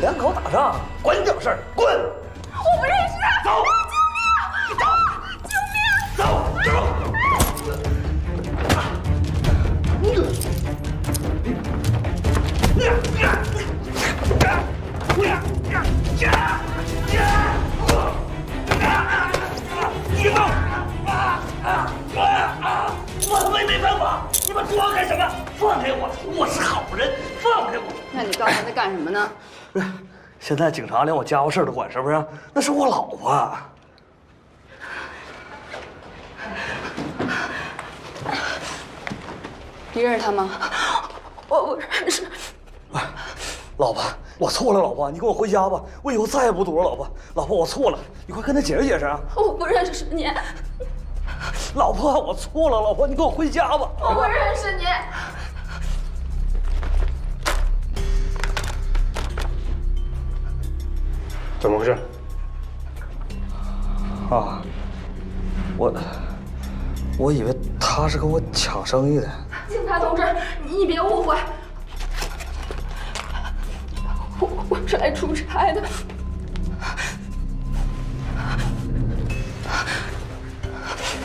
两口打仗，管你屌事儿，滚！我不认识。走！救命！走！别动！我他妈没办法，你们抓我干什么？放开我！我是好人，放开我！那你刚才在干什么呢？不是，现在警察连我家务事都管，是不是？那是我老婆。你认识他吗？我不认识。老婆，我错了，老婆，你跟我回家吧，我以后再也不赌了，老婆。老婆，我错了，你快跟他解释解释啊！我不认识你。老婆，我错了，老婆，你跟我回家吧。我不认识你。怎么回事？啊，我以为他是跟我抢生意的。警察同志，你别误会，我是来出差的。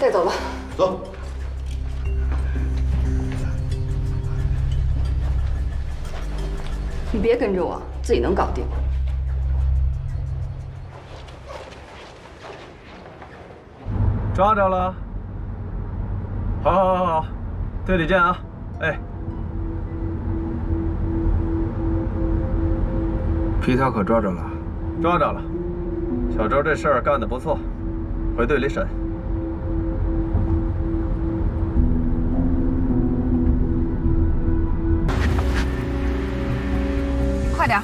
带走吧。走。你别跟着我，自己能搞定。抓着了。好，队里见啊！哎，皮条可抓着了？抓着了。小周这事儿干得不错，回队里审。快点！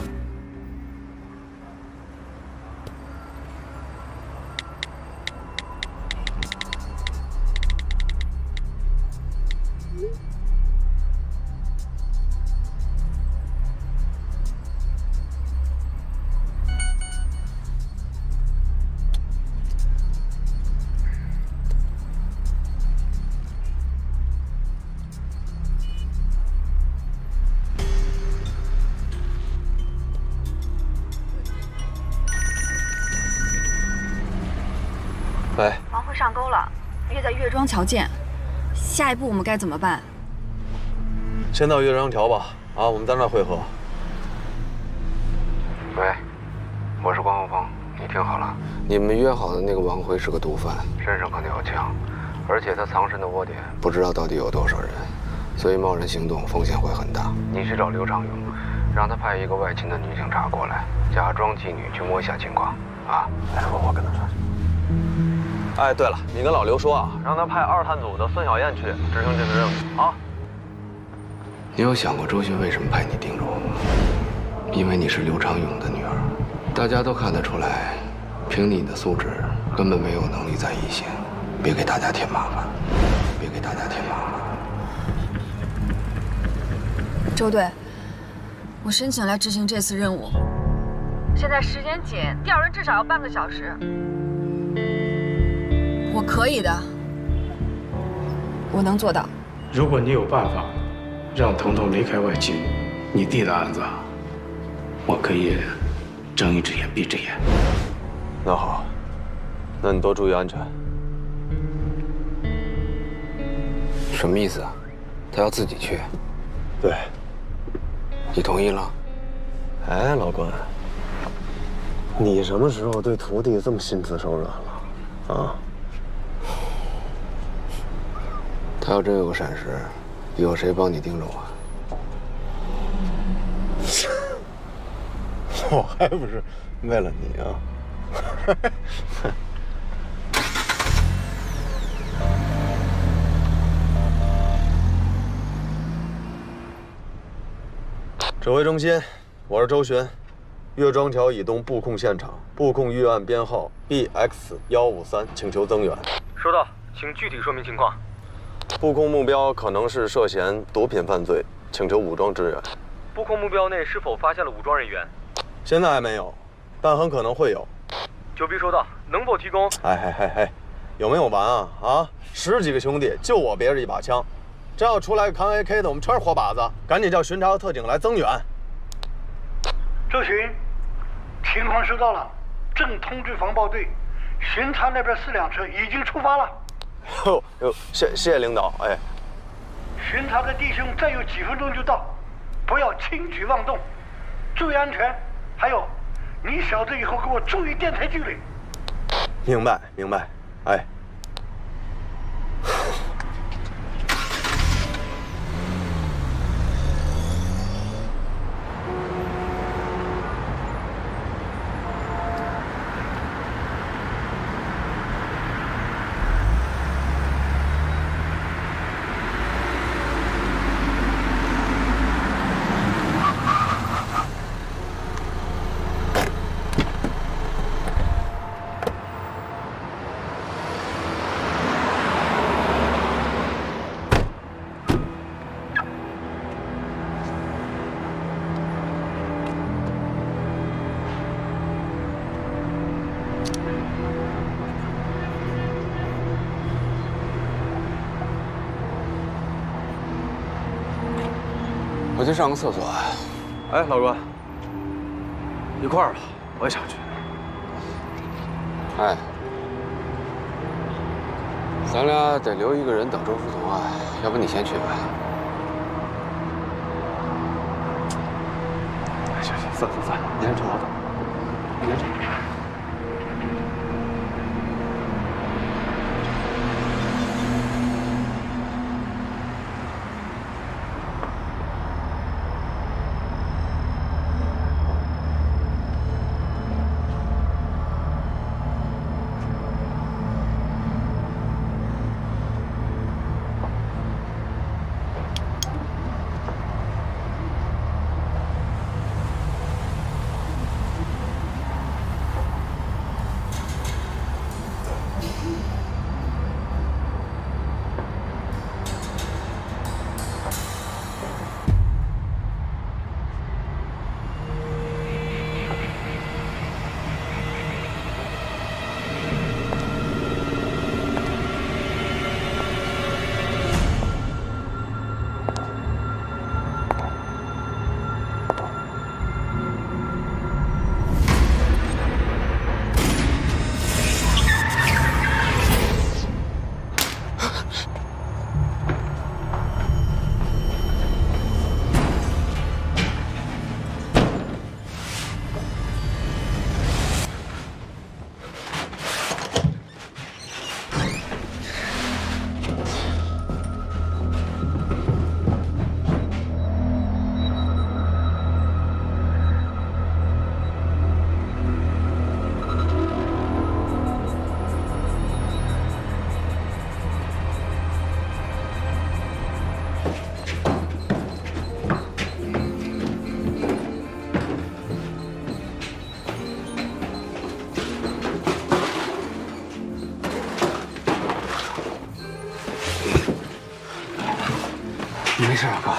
喂，王辉上钩了，约在岳庄桥见。下一步我们该怎么办？先到岳庄桥吧。啊，我们在那儿会合。喂，我是关宏峰，你听好了，你们约好的那个王辉是个毒贩，身上肯定有枪，而且他藏身的窝点不知道到底有多少人，所以贸然行动风险会很大。你去找刘长勇，让他派一个外勤的女警察过来，假装妓女去摸一下情况。啊，哎，我跟他说。哎，对了，你跟老刘说啊，让他派2探组的孙小燕去执行这个任务啊。你有想过周迅为什么派你盯着我吗？因为你是刘长勇的女儿，大家都看得出来，凭你的素质根本没有能力在一线，别给大家添麻烦，别给大家添麻烦。周队，我申请来执行这次任务，现在时间紧，调人至少要半个小时。我可以的，我能做到。如果你有办法让彤彤离开外勤，你弟的案子，我可以睁一只眼闭一只眼。那好，那你多注意安全。什么意思啊？他要自己去？对。你同意了？哎，老关，你什么时候对徒弟这么心慈手软了？啊？他要真有个闪失，有谁帮你盯着我？我还不是为了你啊！指挥中心，我是周巡，岳庄桥以东布控现场，布控预案编号 BX153，请求增援。收到，请具体说明情况。布控目标可能是涉嫌毒品犯罪，请求武装支援。布控目标内是否发现了武装人员？现在还没有，但很可能会有。9逼收到，能否提供？哎，有没有完啊？啊，10几个兄弟，就我别着一把枪，真要出来个扛 AK 的，我们全是活靶子。赶紧叫巡查和特警来增援。周巡，情况收到了，正通知防暴队，巡查那边4辆车已经出发了。谢谢领导。哎，巡查的弟兄再有几分钟就到，不要轻举妄动，注意安全。还有，你小子以后给我注意电台纪律。明白明白。哎。我去上个厕所。哎，老哥，一块儿吧，我也想去。哎，咱俩得留一个人等周书彤啊，要不你先去吧。行，算，你先趁我等，你先去。你没事啊，哥？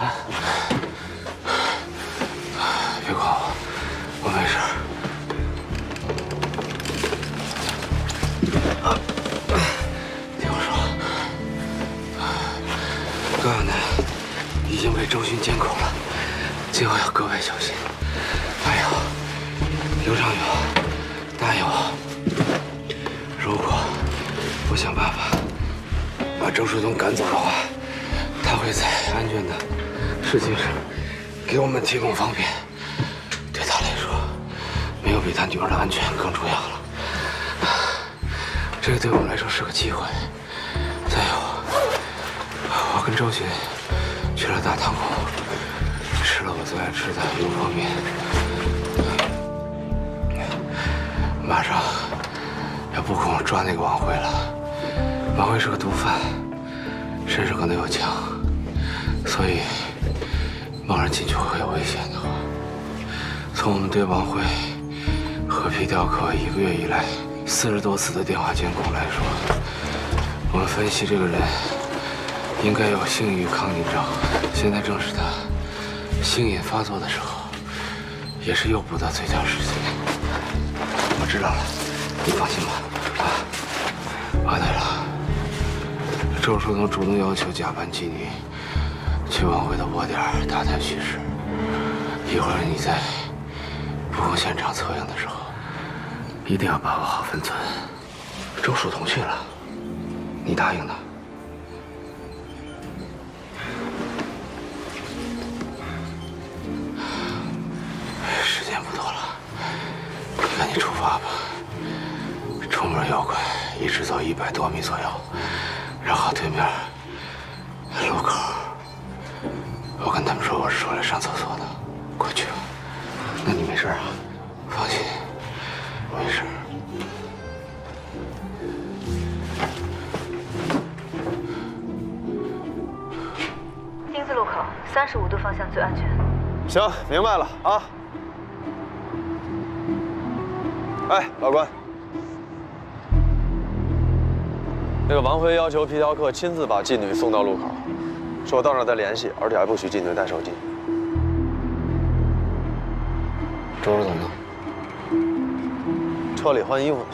啊？别管我，我没事。听我说，哥哥呢已经被周巡监控了，今后要格外小心。还有，刘长勇答应我，如果我想办法把周世东赶走的话，他会在安全的事情上给我们提供方便。对他来说，没有比他女儿的安全更重要了。这个对我们来说是个机会。再有，我跟周巡去了大堂口，吃了我最爱吃的油泼面。马上要布控抓那个王辉了。王辉是个毒贩，身上可能有枪。所以，贸然进去会有危险的。从我们对王辉和皮雕刻1个月以来40多次的电话监控来说，我们分析这个人应该有性欲亢进症。现在正是他性瘾发作的时候，也是诱捕的最佳时机。我知道了，你放心吧。啊，对了，周树东主动要求假扮妓女。去王辉的窝点打探虚实，一会儿你在不过现场测影的时候，一定要把握好分寸。周树桐去了，你答应的。时间不多了，你赶紧出发吧。出门要快，一直走100多米左右，然后对面路口，我跟他们说我是出来上厕所的，过去吧。那你没事啊？放心，没事。丁字路口35度方向最安全。行，明白了啊。哎，老关，那个王辉要求皮条客亲自把妓女送到路口，说到那儿再联系，而且还不许妓女带手机。周总呢？车里换衣服呢。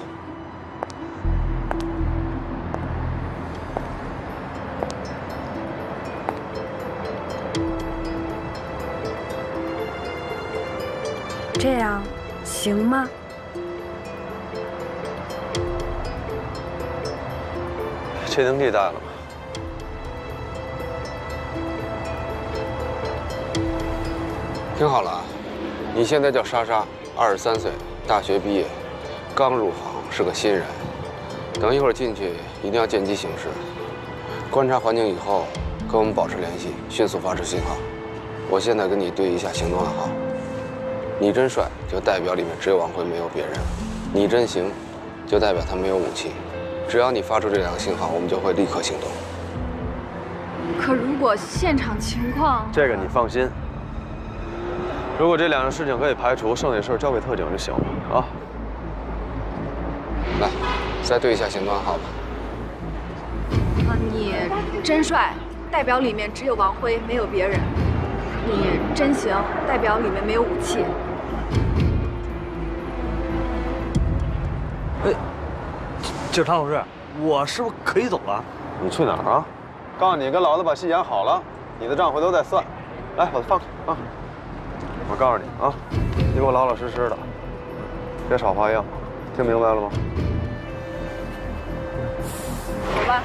这样行吗？窃听器带了吗？听好了啊，你现在叫莎莎，23岁，大学毕业，刚入行，是个新人。等一会儿进去一定要见机行事，观察环境以后，跟我们保持联系，迅速发出信号。我现在跟你对一下行动暗号。你真帅，就代表里面只有王辉，没有别人；你真行，就代表他没有武器。只要你发出这2个信号，我们就会立刻行动。可如果现场情况……这个你放心。如果这2样事情可以排除，剩下事儿交给特警就行了啊。来，再对一下行动暗号吧。你真帅，代表里面只有王辉，没有别人。你真行，代表里面没有武器。哎，警察同志，我是不是可以走了？你去哪儿啊？告诉你，跟老子把戏演好了，你的账回头再算。来，把他放开啊！我告诉你啊，你给我老老实实的，别耍花样，听明白了吗？走吧。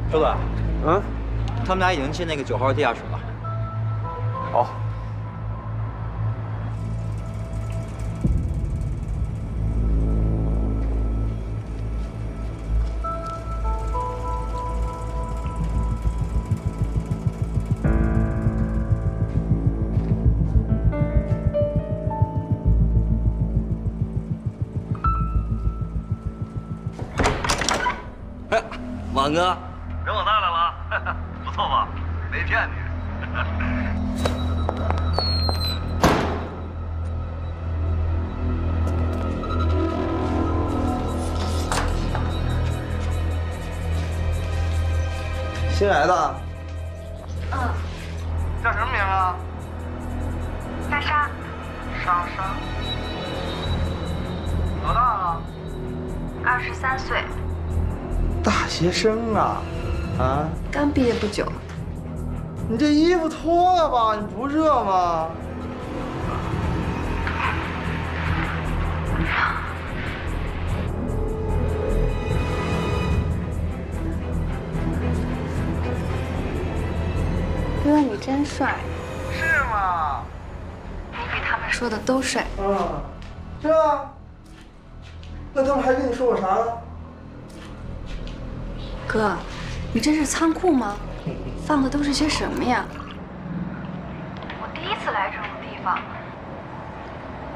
周哥，嗯，他们俩已经进那个9号地下室了。好。哎，王哥，人我带来了，不错吧？没骗你。新来的？嗯。叫什么名啊？莎莎。莎莎。多大啊？23岁。大学生啊？啊？刚毕业不久。你这衣服脱了吧，你不热吗？哥，你真帅。是吗？你比他们说的都帅。啊，是啊。那他们还跟你说我啥呢？哥，你这是仓库吗？放的都是些什么呀？我第一次来这种地方，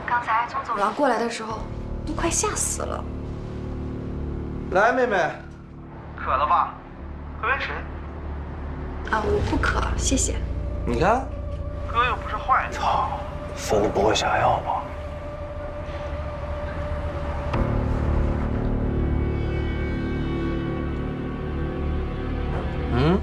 刚才从走廊过来的时候，都快吓死了。来，妹妹，渴了吧？喝杯水。啊，我不渴，谢谢。你看，哥又不是坏人。操，孙子不会下药吧？嗯。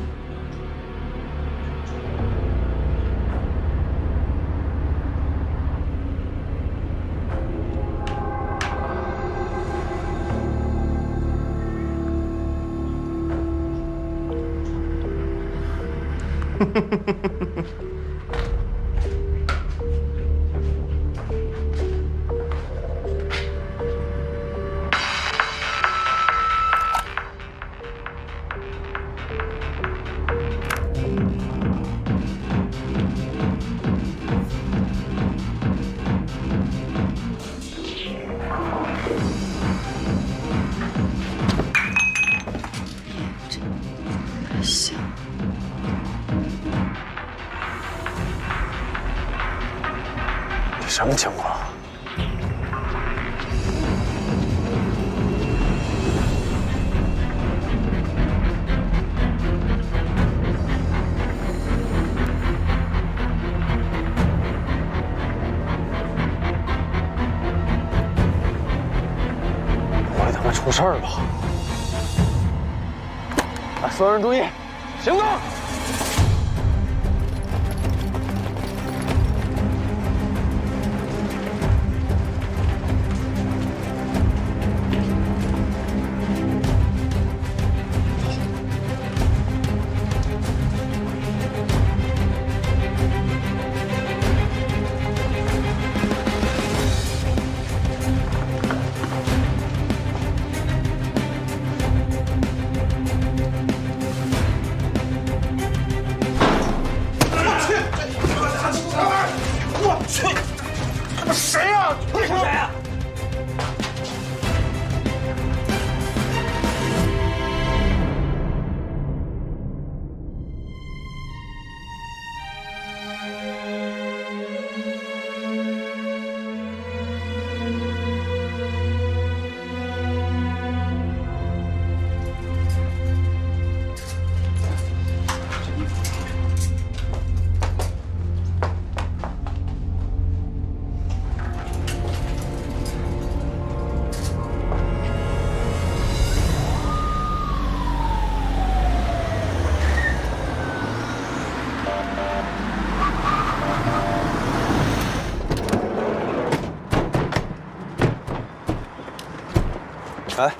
行。这什么情况？不会他妈出事儿吧？来，所有人注意，行动！谁呀？你是谁呀？哎，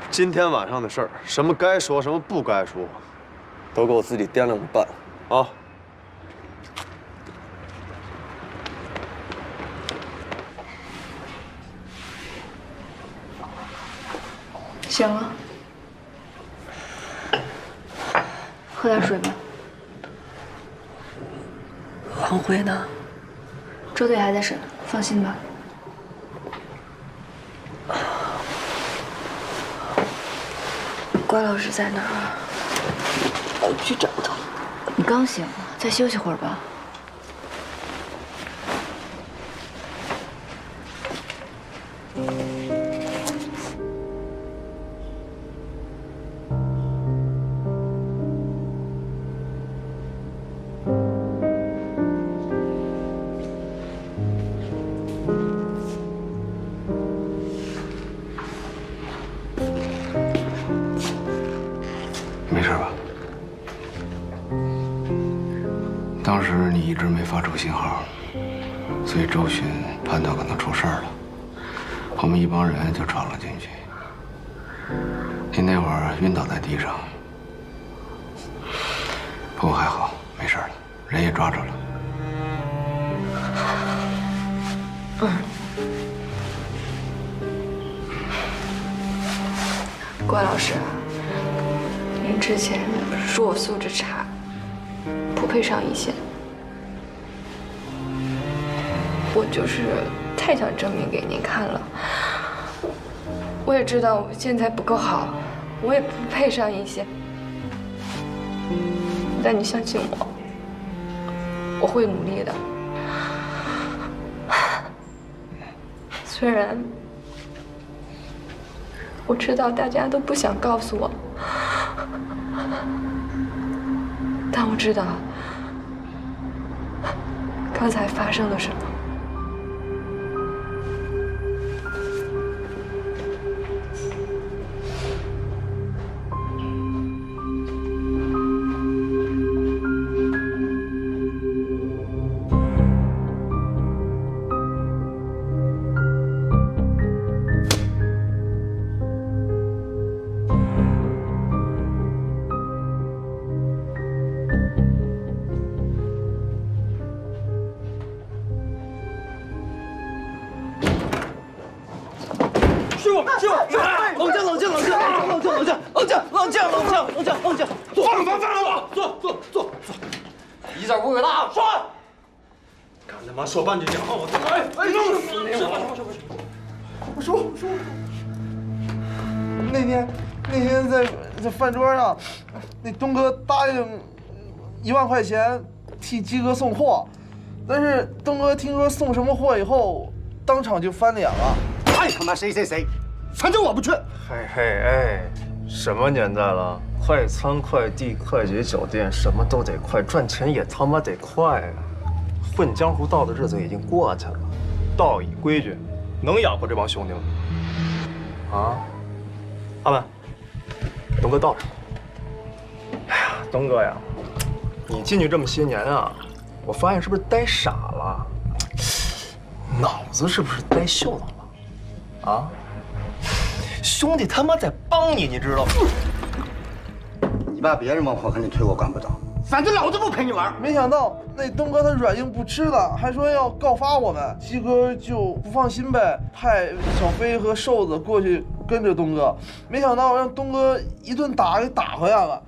今天晚上的事儿，什么该说，什么不该说，都给我自己掂量着办啊！醒了，喝点水吧。王辉呢？周队还在审，放心吧。关老师在哪儿啊？我去找他。你刚醒，再休息会儿吧。没事吧？当时你一直没发出信号，所以周巡判断可能出事儿了。我们一帮人就闯了进去。你那会儿晕倒在地上，不过还好，没事了，人也抓着了。关老师，您之前说我素质差，不配上一线。我就是太想证明给您看了。我也知道我现在不够好，我也不配上一线。但你相信我，我会努力的。虽然我知道大家都不想告诉我，但我知道刚才发生了什么。一点不会大，说。敢他妈说半句假话，我弄死你！我说，那天在饭桌上，那东哥答应1万块钱替鸡哥送货，但是东哥听说送什么货以后，当场就翻脸了。爱他妈谁，反正我不去。嘿，什么年代了？快餐、快递、快捷酒店，什么都得快，赚钱也他妈得快啊！混江湖道的日子已经过去了，道义规矩能养活这帮兄弟吗？啊，阿文，东哥到这儿。哎呀，东哥呀，你进去这么些年啊，我发现是不是呆傻了？脑子是不是呆秀了？啊？兄弟他妈在帮你，你知道吗？你把别人往火坑里推，我管不着。反正老子不陪你玩。没想到那东哥他软硬不吃的，还说要告发我们。鸡哥就不放心呗，派小飞和瘦子过去跟着东哥。没想到让东哥一顿打给打回来了。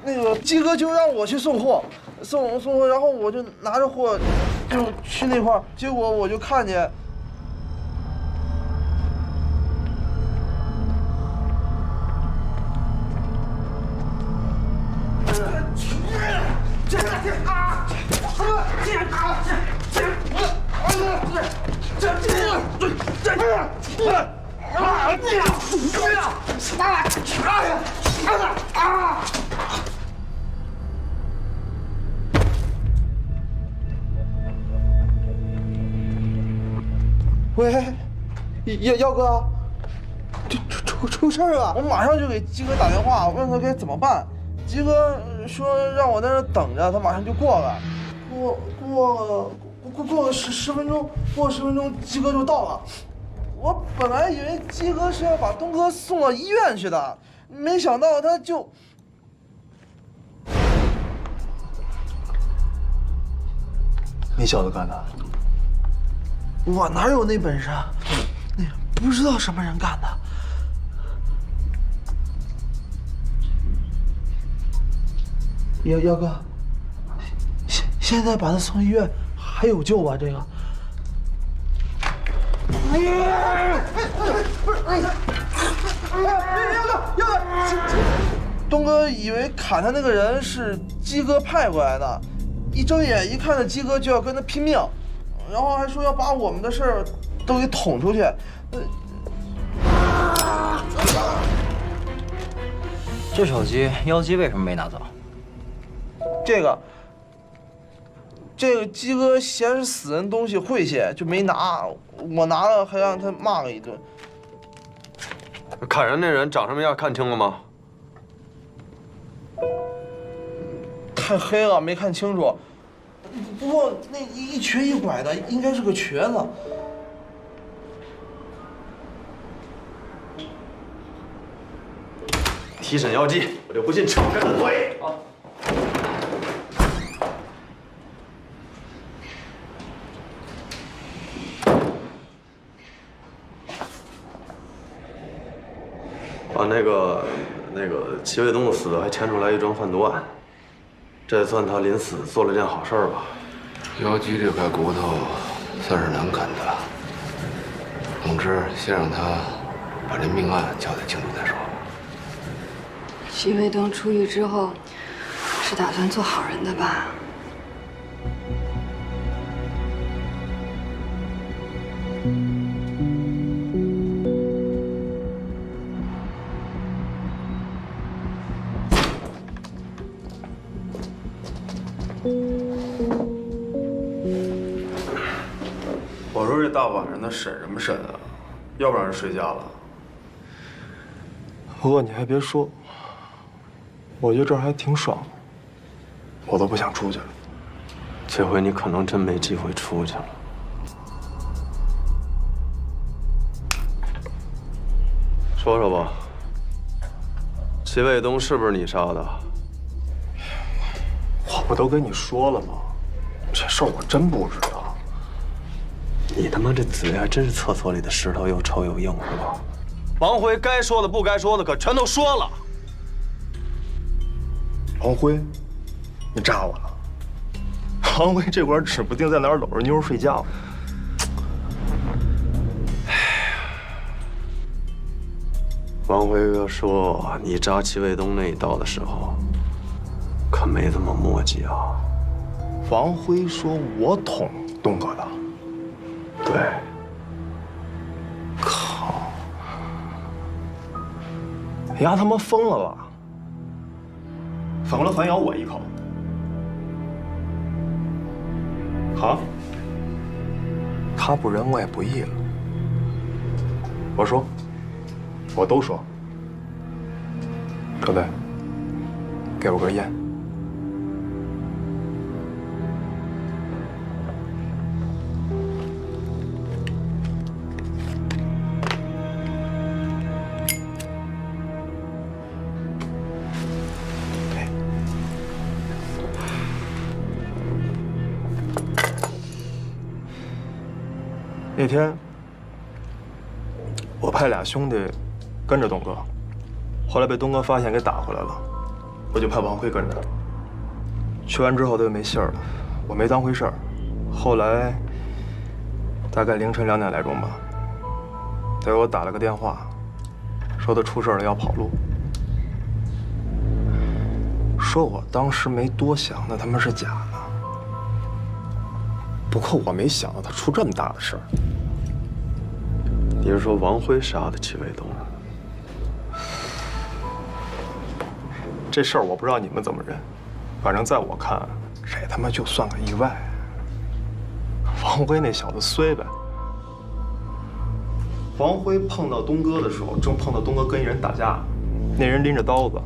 那个鸡哥就让我去送货，送货，然后我就拿着货就去那块儿，结果我就看见。喂，耀哥，出事儿了！我马上就给鸡哥打电话，问他该怎么办。鸡哥说让我在那等着，他马上就过来。过个10分钟，过10分钟鸡哥就到了。我本来以为鸡哥是要把东哥送到医院去的，没想到他就……你小子干的？我哪有那本事啊？那不知道什么人干的。耀哥，现在把他送医院还有救吧？这个。不是，耀哥，东哥以为砍他那个人是鸡哥派过来的，一睁眼一看到鸡哥就要跟他拼命，然后还说要把我们的事儿都给捅出去。这手机妖姬为什么没拿走？这个鸡哥嫌是死人东西晦气，就没拿。我拿了还让他骂了一顿。砍人那人长什么样看清了吗？太黑了，没看清楚。不过那一瘸一拐的，应该是个瘸子。提审妖姬，我就不信扯开了嘴啊！把那个齐卫东的死还牵出来一桩贩毒案，这算他临死做了件好事吧？妖姬这块骨头算是难啃的。总之，先让他把这命案交代清楚再说。齐卫东出狱之后，是打算做好人的吧？这大晚上的审什么审啊？要不让人睡觉了？不过你还别说，我觉得这儿还挺爽的，我都不想出去了。这回你可能真没机会出去了。说说吧，齐卫东是不是你杀的？我不都跟你说了吗？这事儿我真不知道。你他妈这嘴还真是厕所里的石头，又臭又硬，是吧？王辉该说的不该说的可全都说了。王辉，你炸我了！王辉这会儿指不定在哪儿搂着妞睡觉。王辉哥说你扎齐卫东那一刀的时候，可没这么墨迹啊。王辉说我捅东哥的。对。靠！丫他妈疯了吧？反过来反咬我一口。好。他不仁我也不义了。我说。我都说。各位，给我根烟。那天，我派俩兄弟跟着东哥，后来被东哥发现给打回来了，我就派王辉跟着。去完之后他就没信儿了，我没当回事儿。后来大概凌晨2点来钟吧，他给我打了个电话，说他出事了要跑路，说我当时没多想，那他妈是假的。不过我没想到他出这么大的事儿。你是说王辉杀的齐卫东？这事儿我不知道你们怎么认，反正在我看，这他妈就算个意外。王辉那小子衰呗。王辉碰到东哥的时候，正碰到东哥跟一人打架，那人拎着刀子，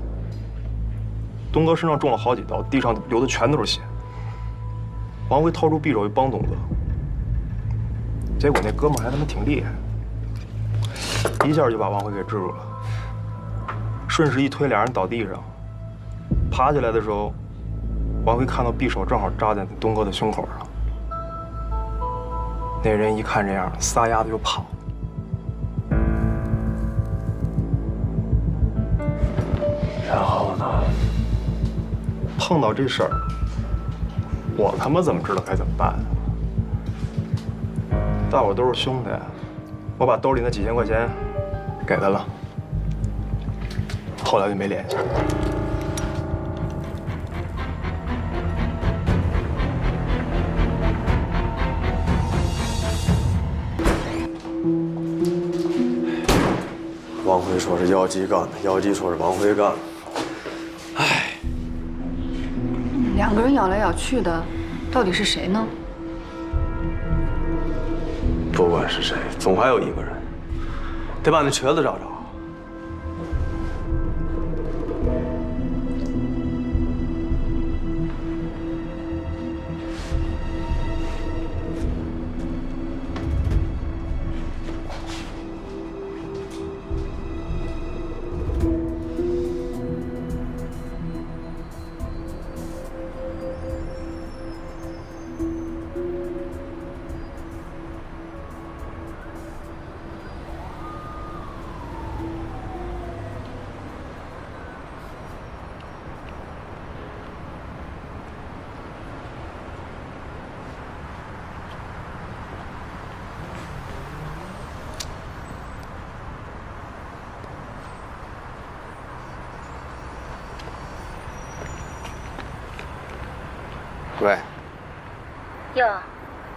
东哥身上中了好几刀，地上流的全都是血。王辉掏出匕首去帮东哥，结果那哥们儿还他妈挺厉害，一下就把王辉给制住了，顺势一推，俩人倒地上。爬起来的时候，王辉看到匕首正好扎在东哥的胸口上。那人一看这样，撒丫子就跑。然后呢？碰到这事儿，我他妈怎么知道该怎么办？大伙都是兄弟，我把兜里那几千块钱给他了，后来就没联系。王辉说是妖姬干的，妖姬说是王辉干的。唉，两个人咬来咬去的，到底是谁呢？不管是谁，总还有一个人，得把那瘸子找着。喂，哟，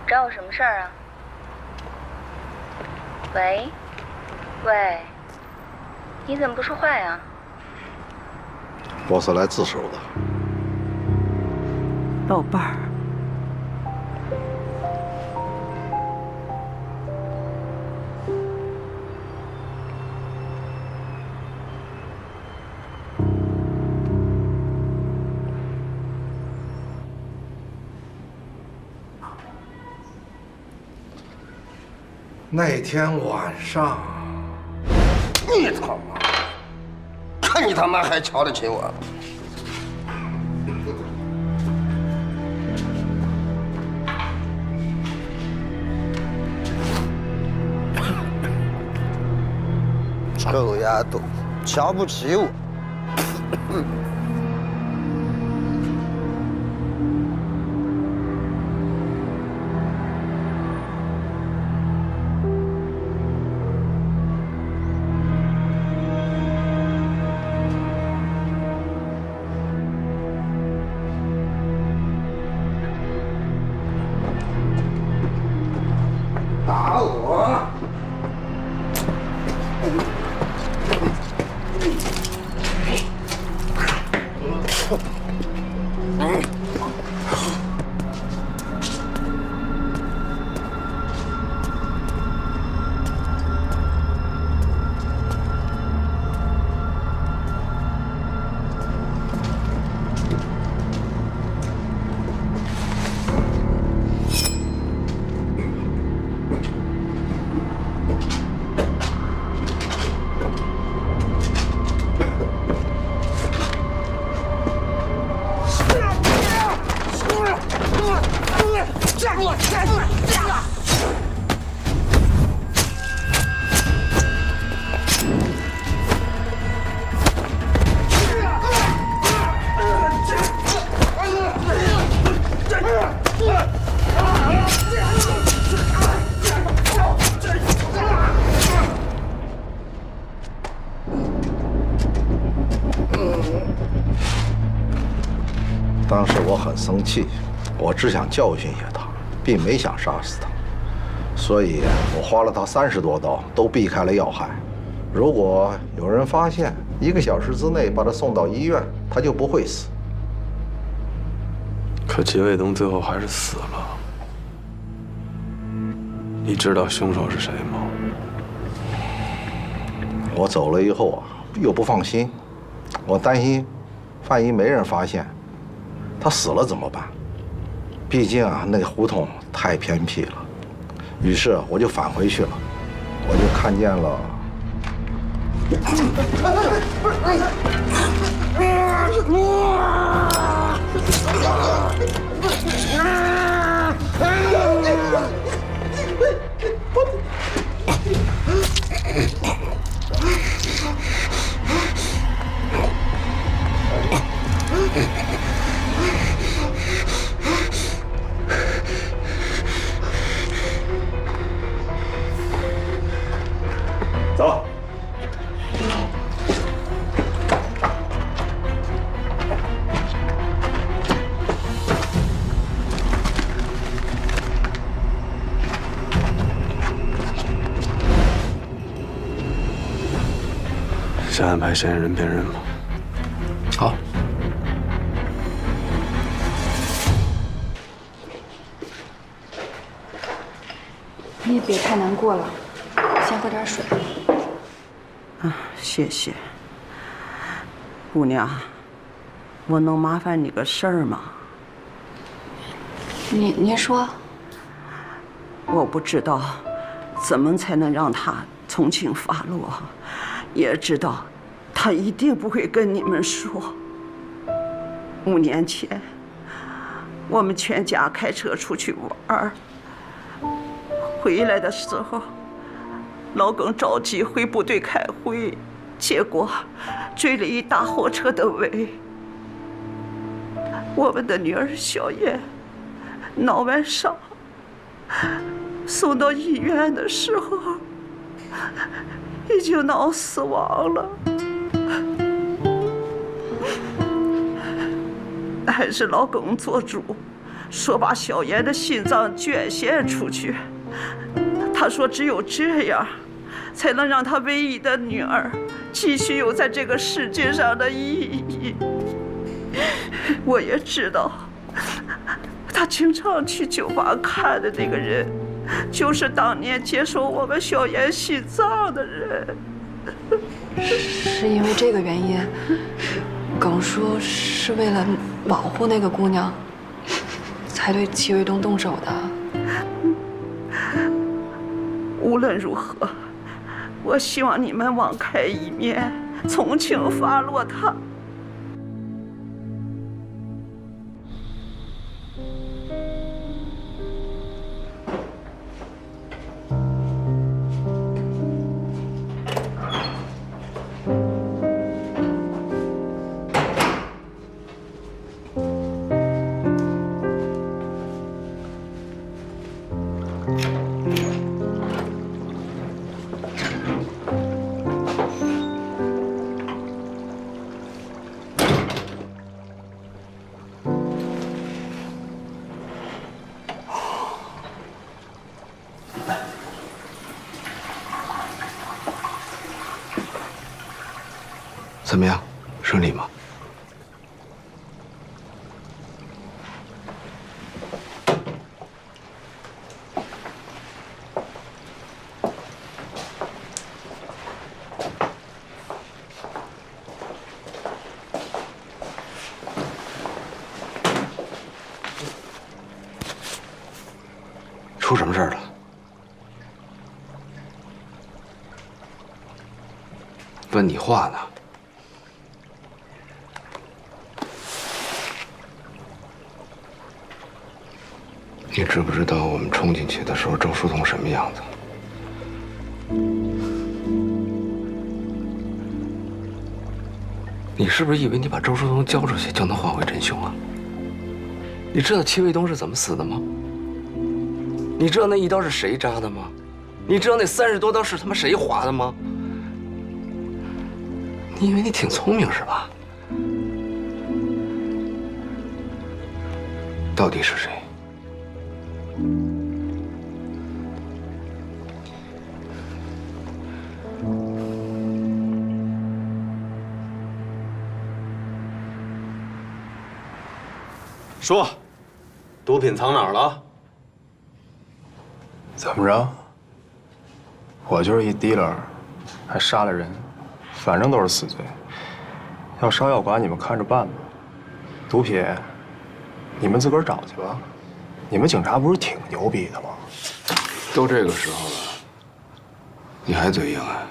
找我什么事儿啊？喂，喂，你怎么不说话呀？我是来自首的。宝贝儿，那天晚上，你他妈，看你他妈还瞧得起我！臭丫头，瞧不起我！打我！当时我很生气，我只想教训一下他，并没想杀死他，所以我划了他30多刀，都避开了要害。如果有人发现，1个小时之内把他送到医院，他就不会死。可齐卫东最后还是死了。你知道凶手是谁吗？我走了以后啊，又不放心，我担心万一没人发现，他死了怎么办？毕竟啊，那个胡同太偏僻了。于是我就返回去了，我就看见了。走。先安排嫌疑人辨认吧。好。你也别太难过了，先喝点水。啊，谢谢。姑娘，我能麻烦你个事儿吗？您说。我不知道怎么才能让他从轻发落，也知道他一定不会跟你们说。5年前，我们全家开车出去玩，回来的时候，老耿着急回部队开会，结果追了一大货车的尾。我们的女儿小燕脑外伤，送到医院的时候已经脑死亡了。还是老耿做主，说把小燕的心脏捐献出去。他说只有这样，才能让他唯一的女儿继续有在这个世界上的意义。我也知道，他经常去酒吧看的那个人，就是当年接收我们小燕心脏的人。是因为这个原因，耿叔是为了保护那个姑娘，才对齐卫东动手的。无论如何，我希望你们网开一面，从轻发落他。怎么样，顺利吗？出什么事儿了？问你话呢。你知不知道我们冲进去的时候，周书彤什么样子？你是不是以为你把周书彤交出去就能换回真凶啊？你知道戚卫东是怎么死的吗？你知道那一刀是谁扎的吗？你知道那30多刀是他妈谁划的吗？你以为你挺聪明是吧？到底是谁？说，毒品藏哪儿了？怎么着？我就是一 dealer， 还杀了人，反正都是死罪。要烧要剐，你们看着办吧。毒品，你们自个儿找去吧。你们警察不是挺牛逼的吗？都这个时候了，你还嘴硬啊？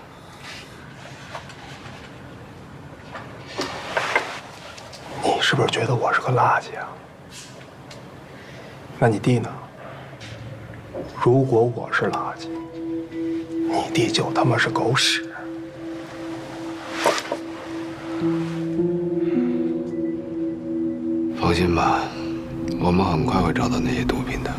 你是不是觉得我是个垃圾啊？那你弟呢？如果我是垃圾，你弟就他妈是狗屎。放心吧，我们很快会找到那些毒品的。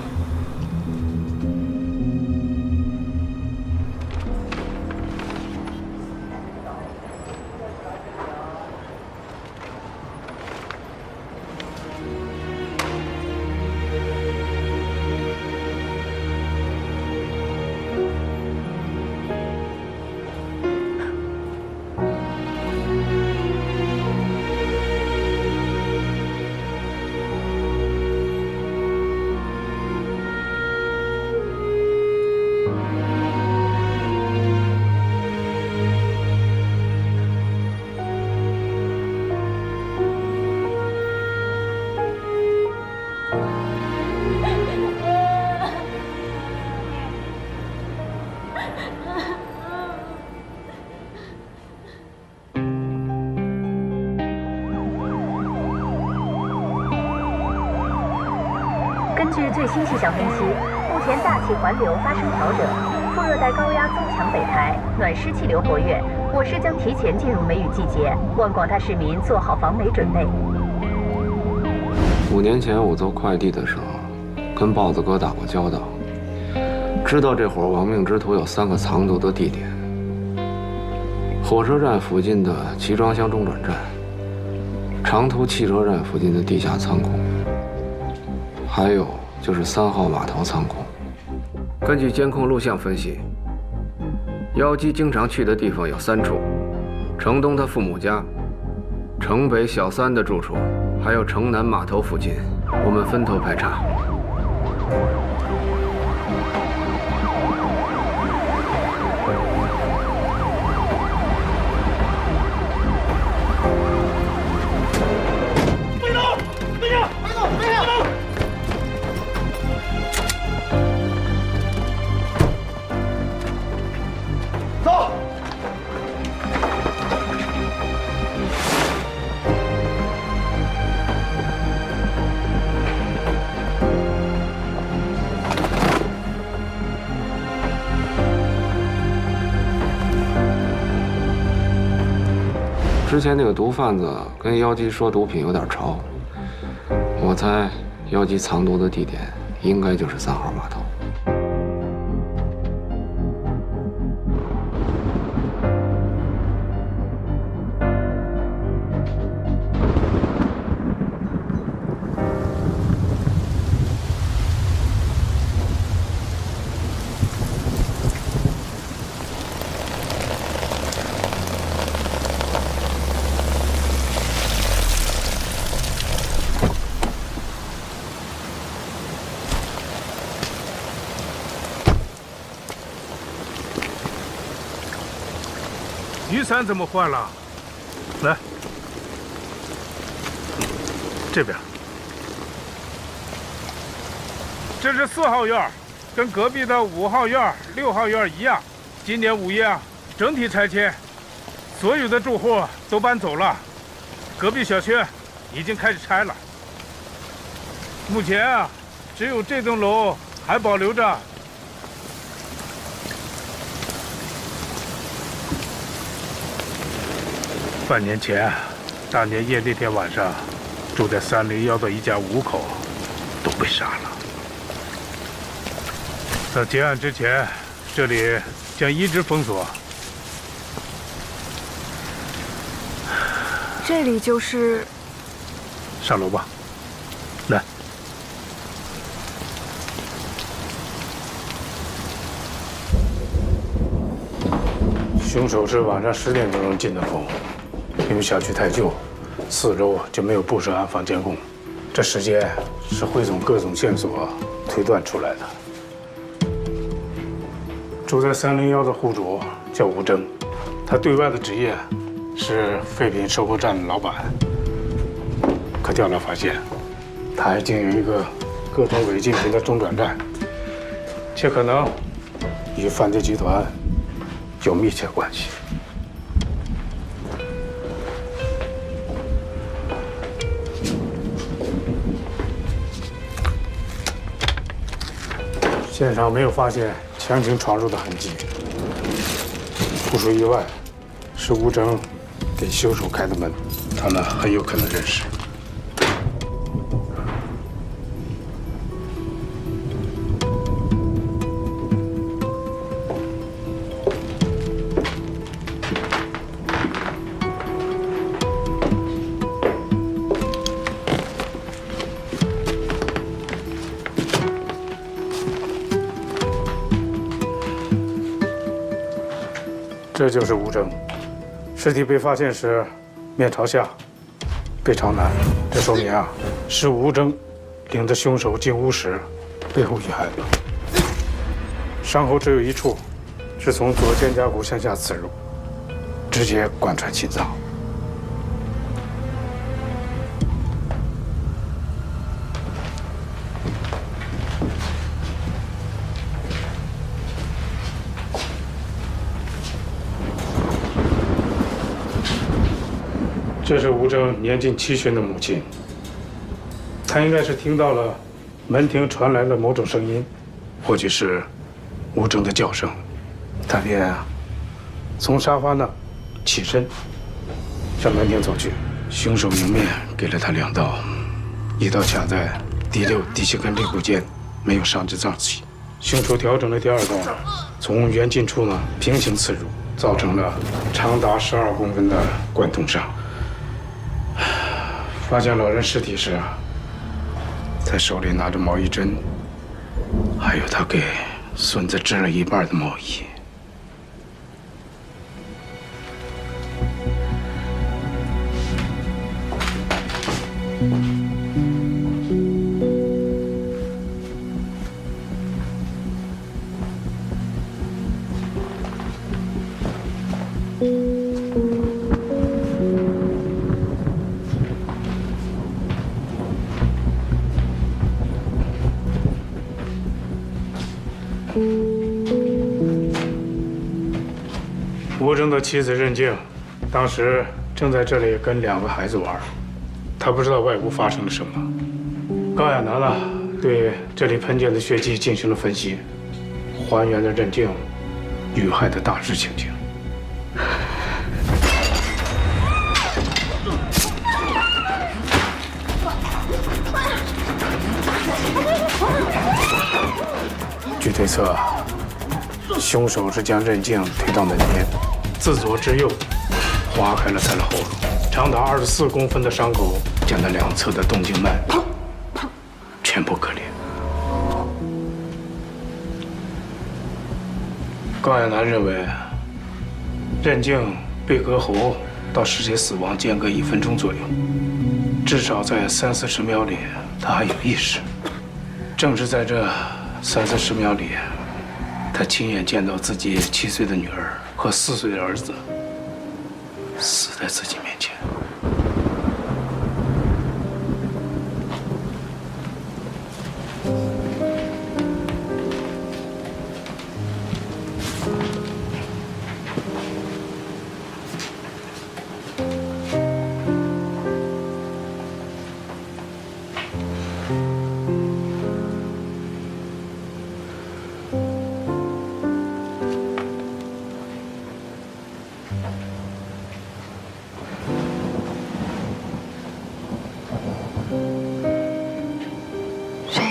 根据最新气象分析，目前大气环流发生调整，副热带高压增强北抬，暖湿气流活跃，我市将提前进入梅雨季节，望广大市民做好防梅准备。5年前我做快递的时候，跟豹子哥打过交道，知道这伙亡命之徒有3个藏毒的地点：火车站附近的集装箱中转站，长途汽车站附近的地下仓库，还有就是3号码头仓库。根据监控录像分析，妖姬经常去的地方有3处：城东他父母家、城北小三的住处，还有城南码头附近。我们分头排查。之前那个毒贩子跟妖姬说毒品有点潮，我猜妖姬藏毒的地点应该就是3号码头。雨伞怎么换了？来，这边。这是4号院，跟隔壁的5号院、6号院一样。今年5月啊，整体拆迁，所有的住户都搬走了。隔壁小区已经开始拆了。目前啊，只有这栋楼还保留着。半年前，大年夜那天晚上，住在301的一家5口都被杀了。在结案之前，这里将一直封锁。这里就是……上楼吧，来。凶手是晚上10点多钟进的楼。因为小区太旧，4周就没有布设安防监控，这时间是汇总各种线索推断出来的。住在301的户主叫吴征，他对外的职业是废品收购站的老板。可调查发现，他还经营一个各种违禁品的中转站，且可能与犯罪集团有密切关系。现场没有发现强行闯入的痕迹，不出意外，是吴征给凶手开的门，他们很有可能认识。这就是吴征，尸体被发现时面朝下，背朝南，这说明啊，是吴征领着凶手进屋时背后遇害的。伤口只有一处，是从左肩胛骨向下刺入，直接贯穿心脏。这是吴征年近70的母亲，她应该是听到了门厅传来了某种声音，或许是吴征的叫声，她便从沙发那起身向门厅走去。凶手迎面给了她2刀，一刀卡在第6、第7根肋骨间，没有伤及脏器。凶手调整了第2刀，从圆颈处呢平行刺入，造成了长达12公分的贯通伤。发现老人尸体时，他手里拿着毛衣针，还有他给孙子织了一半的毛衣。吴征的妻子任静，当时正在这里跟2个孩子玩，她不知道外屋发生了什么。高亚楠呢，对这里喷溅的血迹进行了分析，还原了任静遇害的大致情景。推测，凶手是将任静推到门边，自左至右划开了他的喉咙，长达24公分的伤口将他两侧的动静脉全部割裂。高亚楠认为，任静被割喉到实际死亡间隔1分钟左右，至少在30-40秒里，他还有意识。正是在这30-40秒里，他亲眼见到自己7岁的女儿和4岁的儿子死在自己面前。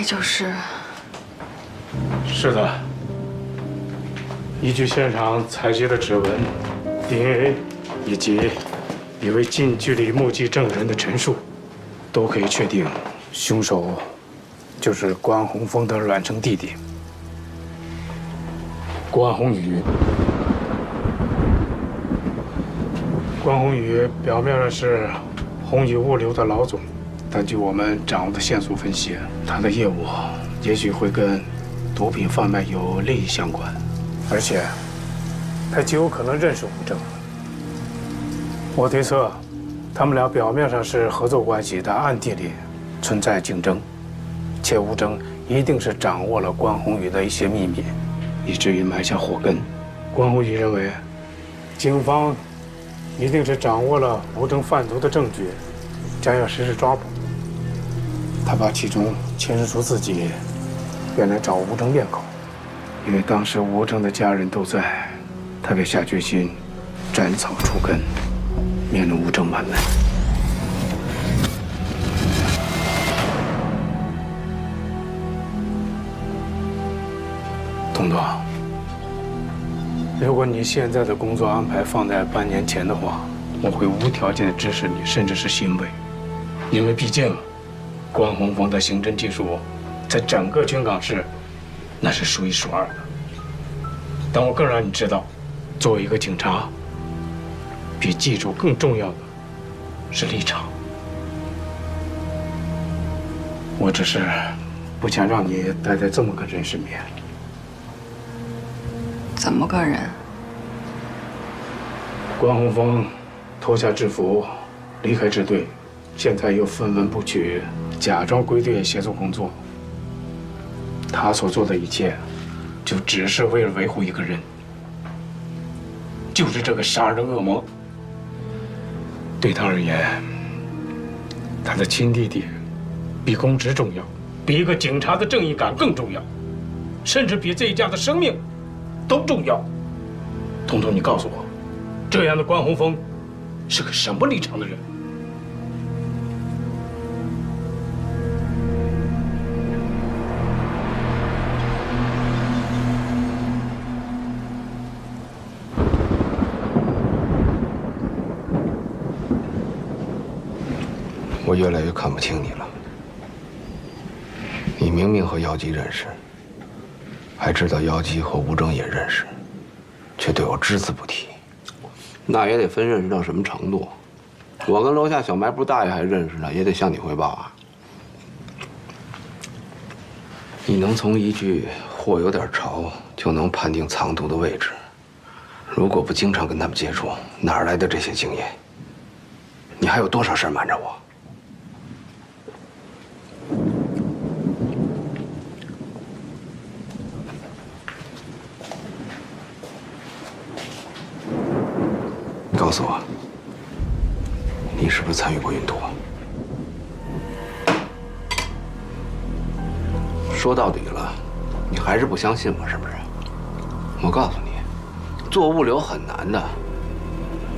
就是是的，依据现场采集的指纹、DNA 以及一位近距离目击证人的陈述，都可以确定，凶手就是关宏峰的孪生弟弟关宏宇。关宏宇表面上是宏宇物流的老总。但据我们掌握的线索分析，他的业务也许会跟毒品贩卖有利益相关，而且他极有可能认识吴征。我推测，他们俩表面上是合作关系，但暗地里存在竞争，且吴征一定是掌握了关宏宇的一些秘密，以至于埋下祸根。关宏宇认为，警方一定是掌握了吴征贩毒的证据，将要实施抓捕。他把其中牵涉出自己，便来找吴征验口。因为当时吴征的家人都在，他便下决心斩草除根，免了吴征万难。东东，如果你现在的工作安排放在半年前的话，我会无条件的支持你，甚至是欣慰，因为毕竟。关宏峰的刑侦技术，在整个军港市，那是数1数2的。但我更让你知道，作为一个警察，比技术更重要的是立场。我只是不想让你待在这么个人身边。怎么个人？关宏峰脱下制服，离开支队，现在又分文不取。假装归队协助工作，他所做的一切，就只是为了维护一个人，就是这个杀人的恶魔。对他而言，他的亲弟弟比公职重要，比一个警察的正义感更重要，甚至比这一家的生命都重要。彤彤，你告诉我，这样的关宏峰是个什么立场的人？我越来越看不清你了。你明明和姚基认识，还知道姚基和吴征也认识，却对我只字不提。那也得分认识到什么程度。我跟楼下小卖部大爷还认识呢，也得向你汇报啊。你能从一句“货有点潮”就能判定藏毒的位置，如果不经常跟他们接触，哪来的这些经验？你还有多少事瞒着我？告诉我，你是不是参与过运毒？说到底了，你还是不相信我，是不是？我告诉你，做物流很难的，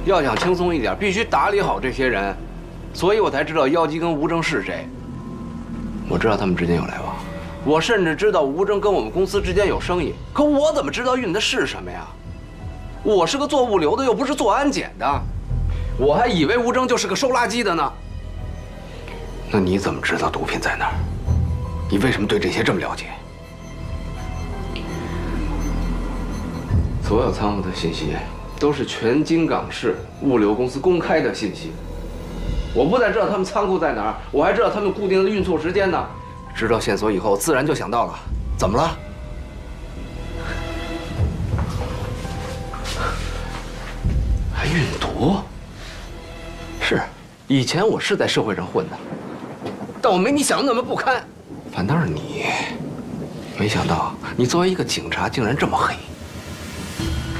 要想轻松一点，必须打理好这些人。所以我才知道姚基跟吴征是谁。我知道他们之间有来往，我甚至知道吴征跟我们公司之间有生意，可我怎么知道运的是什么呀？我是个做物流的，又不是做安检的，我还以为吴征就是个收垃圾的呢。那你怎么知道毒品在哪儿？你为什么对这些这么了解？所有仓库的信息都是全京港市物流公司公开的信息。我不但知道他们仓库在哪儿，我还知道他们固定的运错时间呢。知道线索以后，自然就想到了，怎么了？还运毒？是，以前我是在社会上混的，但我没你想的那么不堪。反倒是你，没想到你作为一个警察，竟然这么黑。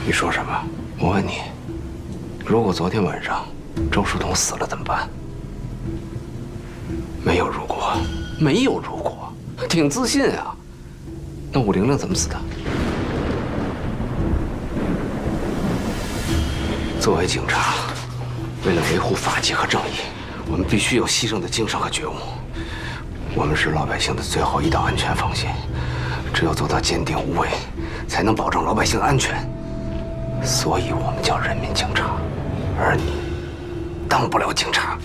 你说什么？我问你，如果昨天晚上周书彤死了怎么办？没有如果，没有如果，挺自信啊。那武玲玲怎么死的？作为警察，为了维护法纪和正义，我们必须有牺牲的精神和觉悟。我们是老百姓的最后一道安全防线，只有做到坚定无畏，才能保证老百姓安全。所以我们叫人民警察，而你当不了警察。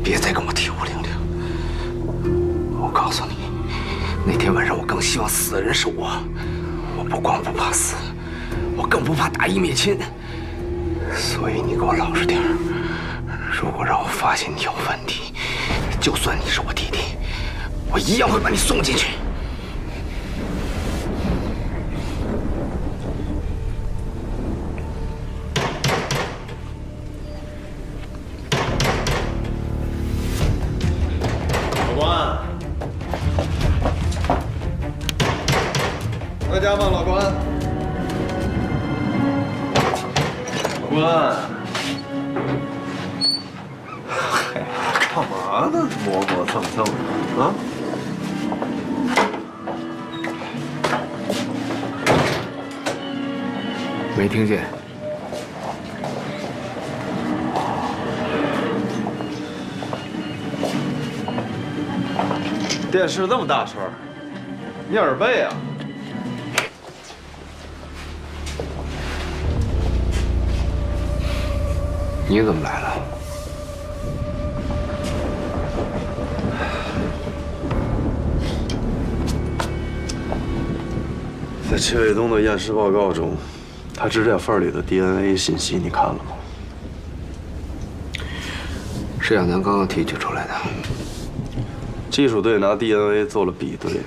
别再跟我提武玲玲。我告诉你，那天晚上我更希望死的人是我。我不光不怕死，我更不怕打一灭亲。所以你给我老实点儿。如果让我发现你有问题，就算你是我弟弟，我一样会把你送进去。在家吗，老关？老关，干嘛呢？磨磨蹭蹭的啊！没听见。电视那么大声，你耳背啊？你怎么来了？在戚卫东的验尸报告中，他指甲缝里的 DNA 信息你看了吗？是亚楠刚刚提取出来的。技术队拿 DNA 做了比对，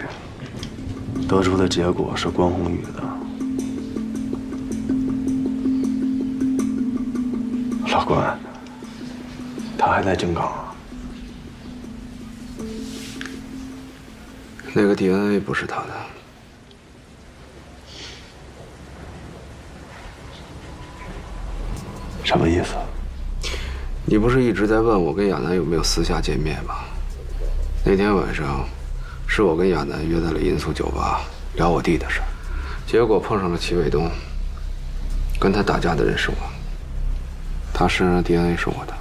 得出的结果是关宏宇的。老关，他还在京港啊？那个 DNA 不是他的。什么意思？你不是一直在问我跟亚楠有没有私下见面吗？那天晚上，是我跟亚楠约在了银宿酒吧聊我弟的事儿，结果碰上了齐卫东。跟他打架的人是我，他身上的 DNA 是我的。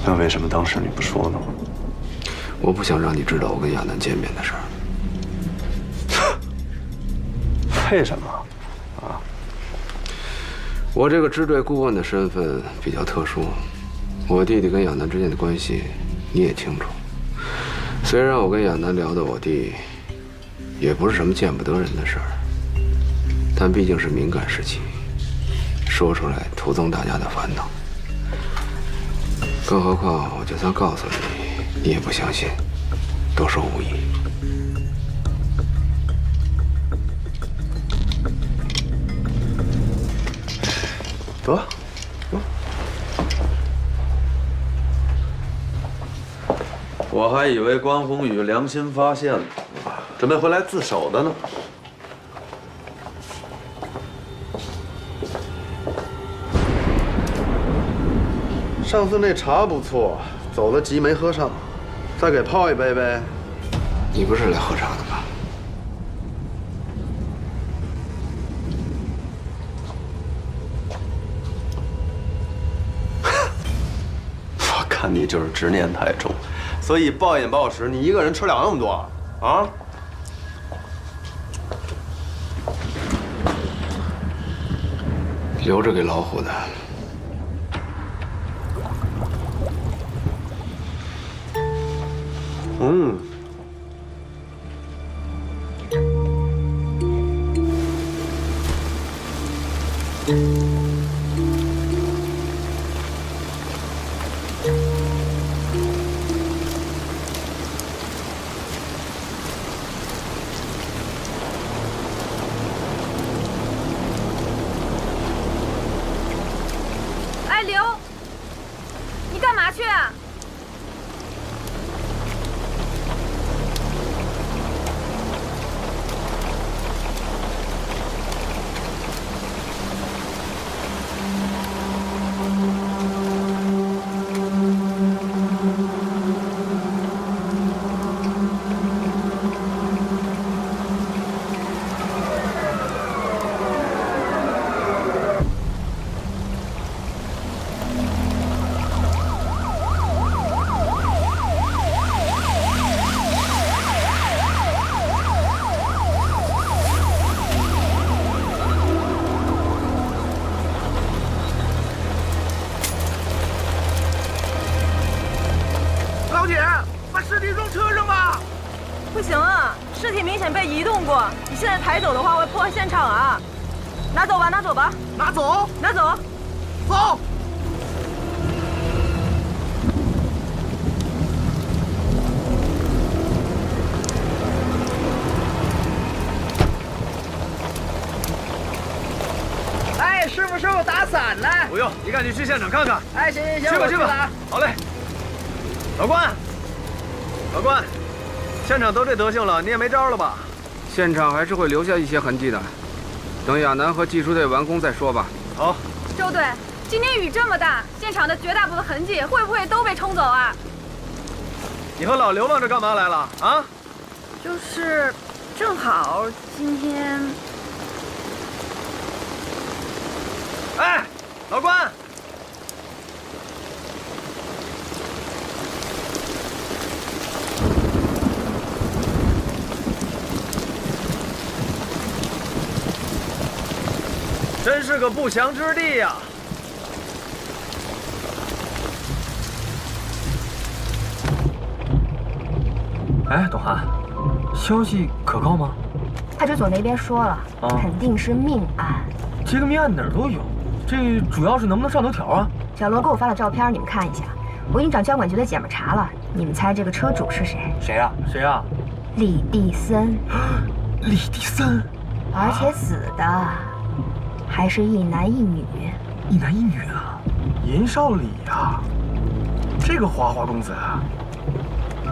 那为什么当时你不说呢？我不想让你知道我跟亚楠见面的事儿。为什么？啊？我这个支队顾问的身份比较特殊，我弟弟跟亚楠之间的关系你也清楚。虽然我跟亚楠聊的我弟，也不是什么见不得人的事儿，但毕竟是敏感时期，说出来徒增大家的烦恼。更何况，我就算告诉你，你也不相信，多说无益。得，我还以为关宏宇良心发现了，准备回来自首的呢。上次那茶不错，走得急没喝上，再给泡一杯呗。你不是来喝茶的吧？看你就是执念太重，所以暴饮暴食，你一个人吃了那么多啊？留着给老虎的。嗯。哎，刘，你干嘛去啊？不行啊，尸体明显被移动过，你现在抬走的话会破坏现场啊！拿走吧，拿走吧，拿走，拿走，走。哎，师傅打伞呢？不用，你赶紧去现场看看。哎，行，去吧去吧。好嘞。老关，老关，现场都这德行了，你也没招了吧？现场还是会留下一些痕迹的，等亚楠和技术队完工再说吧。好。周队，今天雨这么大，现场的绝大部分痕迹会不会都被冲走啊？你和老刘往这干嘛来了啊？就是正好今天。哎，老关。真是个不祥之地呀！哎，董涵，消息可靠吗？派出所那边说了，肯定是命案。这个命案哪儿都有，这主要是能不能上头条啊？小罗给我发了照片，你们看一下。我已经找交管局的姐们查了，你们猜这个车主是谁？谁呀？谁呀？李地森。李地森，而且死的还是一男一女。一男一女啊？银少礼呀，这个花花公子，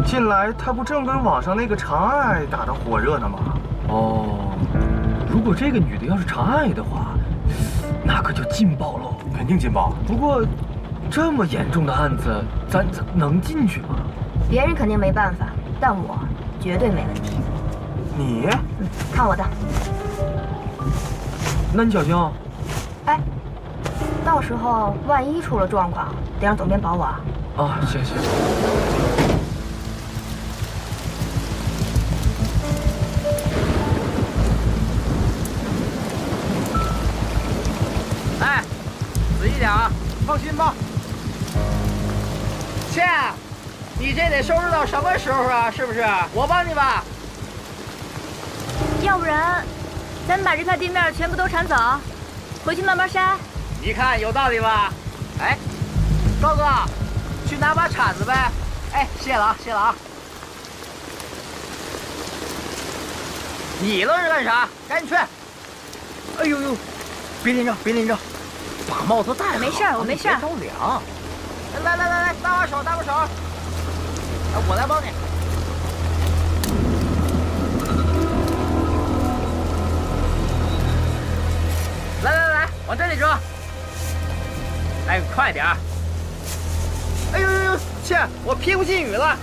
近来他不正跟网上那个长爱打得火热呢吗？哦，如果这个女的要是长爱的话，那可就劲爆喽！肯定劲爆。不过，这么严重的案子，咱能进去吗？别人肯定没办法，但我绝对没问题。你？看我的。那你小心哦。哎，到时候万一出了状况，得让总编保我啊。啊，行。哎，仔细点啊，放心吧。切，你这得收拾到什么时候啊？是不是？我帮你吧。要不然，咱们把这块地面全部都铲走，回去慢慢筛。你看有道理吧？哎，高哥，去拿把铲子呗。哎，谢了啊，谢了啊。你愣是干啥？赶紧去！哎呦呦，别淋着，别淋着，把帽子戴好。没事，我没事。别着凉。来，搭把手，搭把手。哎，我来帮你。来，往这里折。哎，快点儿！哎呦，切，我屁股进雨了。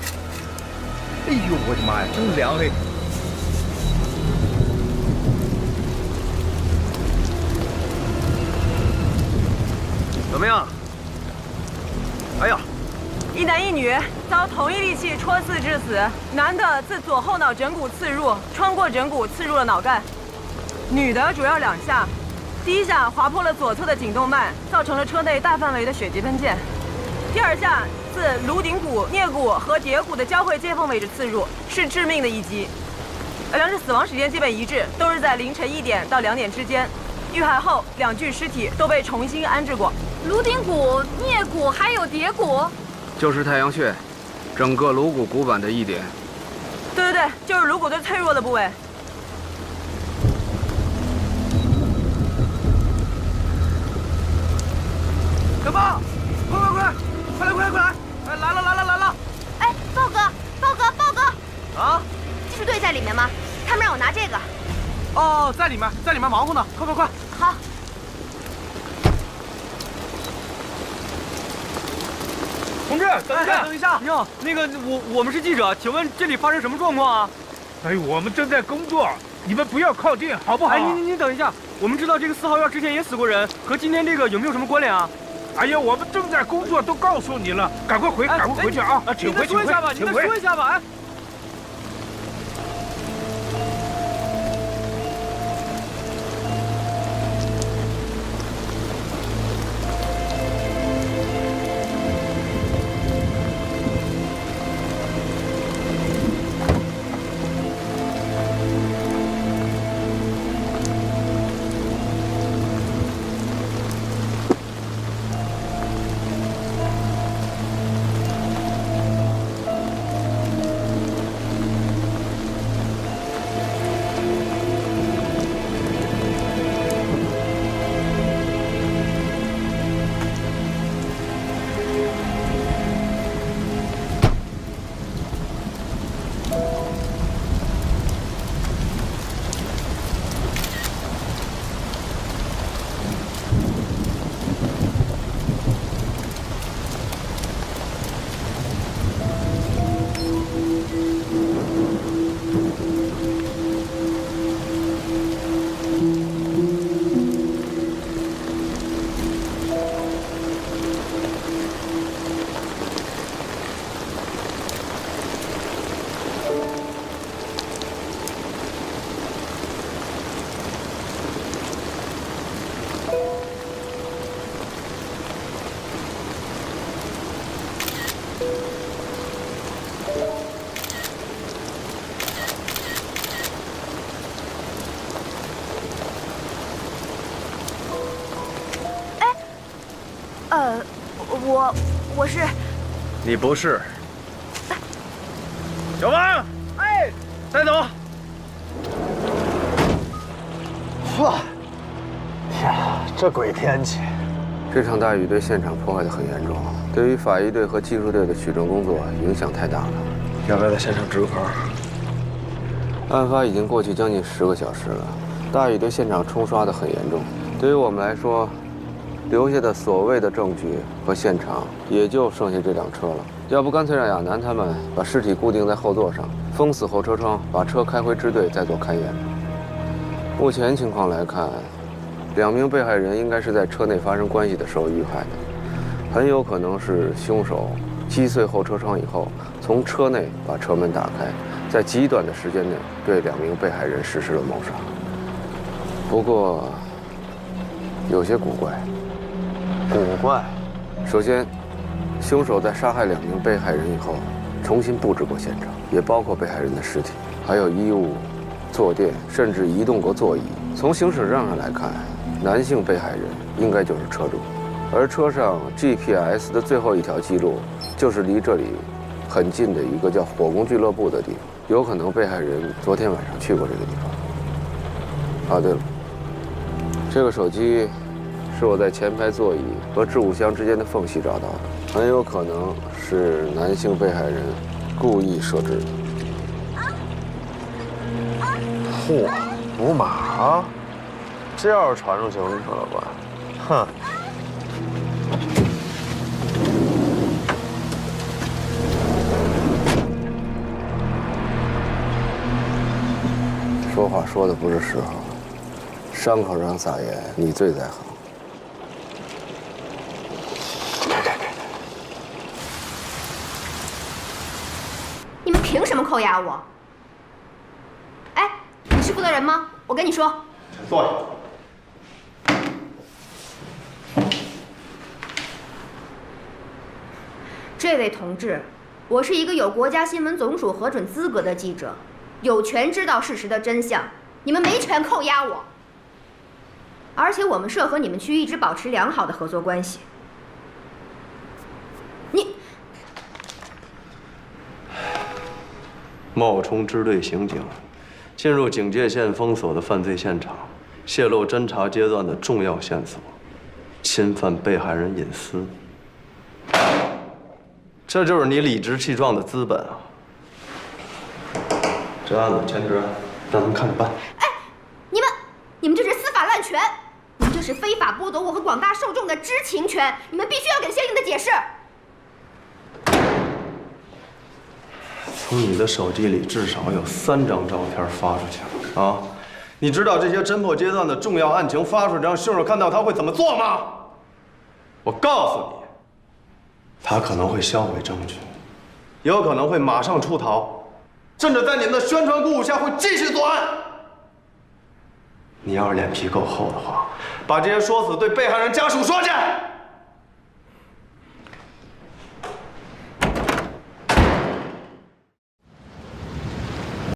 哎呦，我的妈呀，真凉嘿！怎么样？哎呀，一男一女遭同一利器戳刺致死，男的自左后脑枕骨刺入，穿过枕骨刺入了脑干；女的主要2下，第1下划破了左侧的颈动脉，造成了车内大范围的血迹喷溅；第2下自颅顶骨、颞骨和蝶骨的交汇接缝位置刺入，是致命的一击。2者死亡时间基本一致，都是在凌晨1点到2点之间。遇害后，2具尸体都被重新安置过。颅顶骨、颞骨还有蝶骨。就是太阳穴，整个颅骨骨板的一点。对，就是颅骨最脆弱的部位。小豹，快来！哎，来了！哎，豹哥！啊？技术队在里面吗？他们让我拿这个。哦，在里面忙活呢，快！好。同志，等一下！你好，那个我们是记者，请问这里发生什么状况啊？哎，我们正在工作，你们不要靠近，好不好？哎，您等一下，我们知道这个4号院之前也死过人，和今天这个有没有什么关联啊？哎呀，我们正在工作，都告诉你了，赶快回去啊！请回，你再说一下吧，哎。我是。你不是。小王，哎，带走。哇！天啊，这鬼天气！这场大雨对现场破坏得很严重，对于法医队和技术队的取证工作影响太大了。要不要在现场值个班？案发已经过去将近10个小时了，大雨对现场冲刷得很严重。对于我们来说，留下的所谓的证据和现场也就剩下这辆车了。要不干脆让亚楠他们把尸体固定在后座上，封死后车窗，把车开回支队再做勘验。目前情况来看，2名被害人应该是在车内发生关系的时候遇害的，很有可能是凶手击碎后车窗以后，从车内把车门打开，在极短的时间内对2名被害人实施了谋杀。不过，有些古怪。古怪。首先，凶手在杀害2名被害人以后，重新布置过现场，也包括被害人的尸体，还有衣物、坐垫，甚至移动过座椅。从行驶证上来看，男性被害人应该就是车主，而车上 GPS 的最后一条记录，就是离这里很近的一个叫火宫俱乐部的地方，有可能被害人昨天晚上去过这个地方。啊，对了，这个手机是我在前排座椅和置物箱之间的缝隙找到的，很有可能是男性被害人故意设置的。嚯，五马，这要是传出去了吧？哼！说话说的不是时候，伤口上撒盐，你最在行。扣押我。哎，你是负责人吗？我跟你说，坐下。这位同志，我是一个有国家新闻总署核准资格的记者，有权知道事实的真相。你们没权扣押我。而且我们社和你们区一直保持良好的合作关系。你冒充支队刑警，进入警戒线封锁的犯罪现场，泄露侦查阶段的重要线索，侵犯被害人隐私。这就是你理直气壮的资本啊！这案子前职，让他们看着办。哎，你们这是司法滥权，你们这是非法剥夺我和广大受众的知情权，你们必须要给相应的解释。从你的手机里至少有3张照片发出去了啊！你知道这些侦破阶段的重要案情发出去，让凶手看到他会怎么做吗？我告诉你。他可能会销毁证据，也有可能会马上出逃，甚至在你们的宣传鼓舞下会继续作案。你要是脸皮够厚的话，把这些说辞对被害人家属说去。